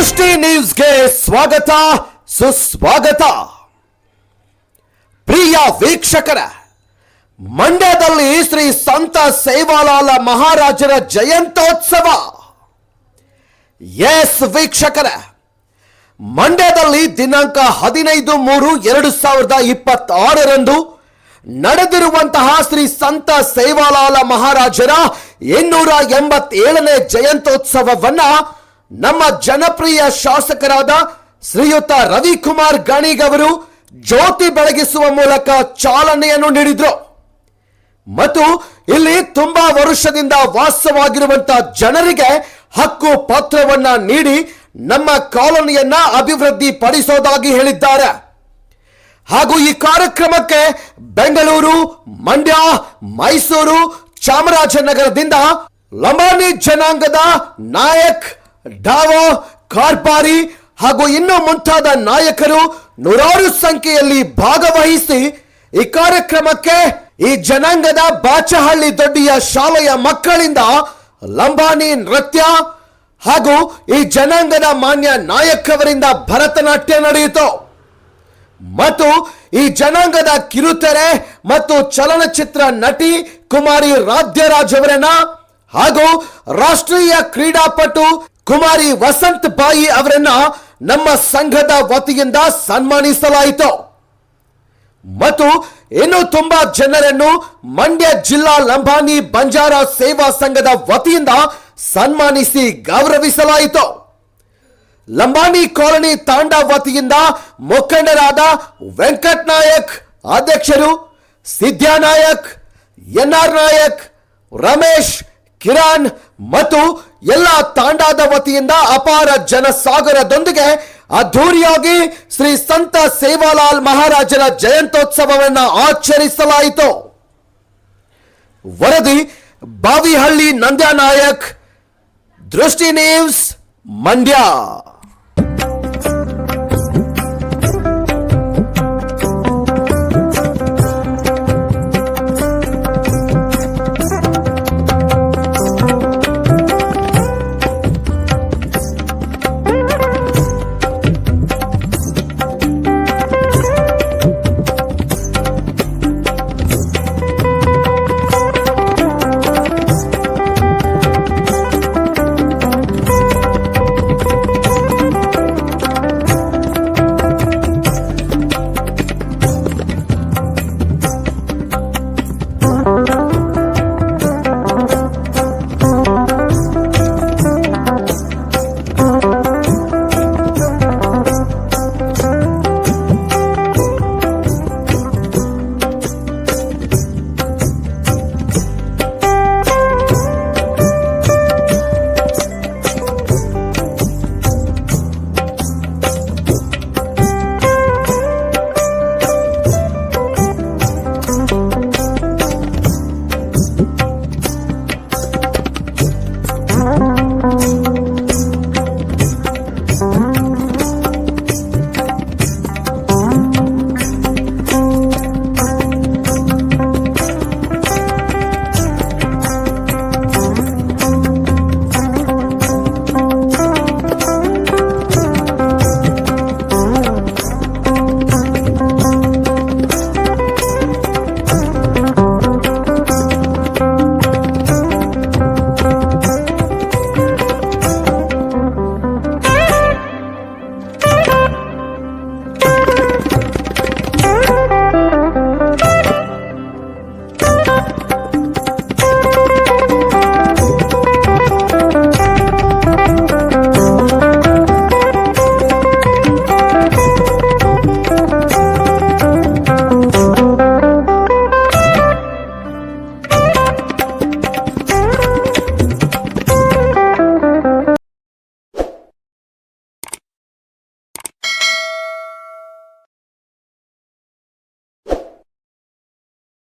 ದೃಷ್ಟಿ ನ್ಯೂಸ್ಗೆ ಸ್ವಾಗತ ಸುಸ್ವಾಗತ. ಪ್ರಿಯ ವೀಕ್ಷಕರ, ಮಂಡ್ಯದಲ್ಲಿ ಶ್ರೀ ಸಂತ ಸೇವಾಲಾಲ ಮಹಾರಾಜರ ಜಯಂತ್ಯೋತ್ಸವ. ಎಸ್ ವೀಕ್ಷಕರ, ಮಂಡ್ಯದಲ್ಲಿ ದಿನಾಂಕ 15/3/2026 ನಡೆದಿರುವಂತಹ ಶ್ರೀ ಸಂತ ಸೇವಾಲಾಲ ಮಹಾರಾಜರ 287ನೇ ಜಯಂತ್ಯೋತ್ಸವವನ್ನ ನಮ್ಮ ಜನಪ್ರಿಯ ಶಾಸಕರಾದ ಶ್ರೀಯುತ ರವಿಕುಮಾರ್ ಗಣಿಗ್ ಅವರು ಜ್ಯೋತಿ ಬೆಳಗಿಸುವ ಮೂಲಕ ಚಾಲನೆಯನ್ನು ನೀಡಿದ್ರು. ಮತ್ತು ಇಲ್ಲಿ ತುಂಬಾ ವರ್ಷದಿಂದ ವಾಸವಾಗಿರುವಂತಹ ಜನರಿಗೆ ಹಕ್ಕು ಪತ್ರವನ್ನ ನೀಡಿ ನಮ್ಮ ಕಾಲೋನಿಯನ್ನ ಅಭಿವೃದ್ಧಿ ಪಡಿಸೋದಾಗಿ ಹೇಳಿದ್ದಾರೆ. ಹಾಗೂ ಈ ಕಾರ್ಯಕ್ರಮಕ್ಕೆ ಬೆಂಗಳೂರು, ಮಂಡ್ಯ, ಮೈಸೂರು, ಚಾಮರಾಜನಗರದಿಂದ ಲಂಬಾಣಿ ಜನಾಂಗದ ನಾಯಕ್, ಡಾವೋ, ಕಾರ್ಪಾರಿ ಹಾಗೂ ಇನ್ನೂ ಮುಂತಾದ ನಾಯಕರು ನೂರಾರು ಸಂಖ್ಯೆಯಲ್ಲಿ ಭಾಗವಹಿಸಿ ಈ ಕಾರ್ಯಕ್ರಮಕ್ಕೆ ಈ ಜನಾಂಗದ ಬಾಚಹಳ್ಳಿ ದೊಡ್ಡಿಯ ಶಾಲೆಯ ಮಕ್ಕಳಿಂದ ಲಂಬಾಣಿ ನೃತ್ಯ ಹಾಗೂ ಈ ಜನಾಂಗದ ಮಾನ್ಯ ನಾಯಕವರಿಂದ ಭರತನಾಟ್ಯ ನಡೆಯಿತು. ಮತ್ತು ಈ ಜನಾಂಗದ ಕಿರುತೆರೆ ಮತ್ತು ಚಲನಚಿತ್ರ ನಟಿ ಕುಮಾರಿ ರಾಧ್ಯರಾಜ್ ಅವರನ್ನ ಹಾಗೂ ರಾಷ್ಟ್ರೀಯ ಕ್ರೀಡಾಪಟು ಕುಮಾರಿ ವಸಂತ್ ಬಾಯಿ ಅವರನ್ನ ನಮ್ಮ ಸಂಘದ ವತಿಯಿಂದ ಸನ್ಮಾನಿಸಲಾಯಿತು. ಮತ್ತು ಇನ್ನು ತುಂಬಾ ಜನರನ್ನು ಮಂಡ್ಯ ಜಿಲ್ಲಾ ಲಂಬಾಣಿ ಬಂಜಾರ ಸೇವಾ ಸಂಘದ ವತಿಯಿಂದ ಸನ್ಮಾನಿಸಿ ಗೌರವಿಸಲಾಯಿತು. ಲಂಬಾಣಿ ಕಾಲೋನಿ ತಾಂಡಾ ವತಿಯಿಂದ ಮುಖಂಡರಾದ ವೆಂಕಟ್ ನಾಯಕ್ ಅಧ್ಯಕ್ಷರು, ಸಿದ್ಯಾ ನಾಯಕ್, ಎನ್ಆರ್ ನಾಯಕ್, ರಮೇಶ್, ಕಿರಣ್ ಮತ್ತು ಎಲ್ಲ ತಾಂಡಾದ ವತಿಯಿಂದ ಅಪಾರ ಜನಸಾಗರದೊಂದಿಗೆ ಅದ್ಧೂರಿಯಾಗಿ ಶ್ರೀ ಸಂತ ಸೇವಾಲಾಲ್ ಮಹಾರಾಜರ ಜಯಂತ್ಯೋತ್ಸವವನ್ನು ಆಚರಿಸಲಾಯಿತು. ವರದಿ ಬಾವಿಹಳ್ಳಿ ನಂದ್ಯ ನಾಯಕ್, ದೃಷ್ಟಿ ನ್ಯೂಸ್, ಮಂಡ್ಯ.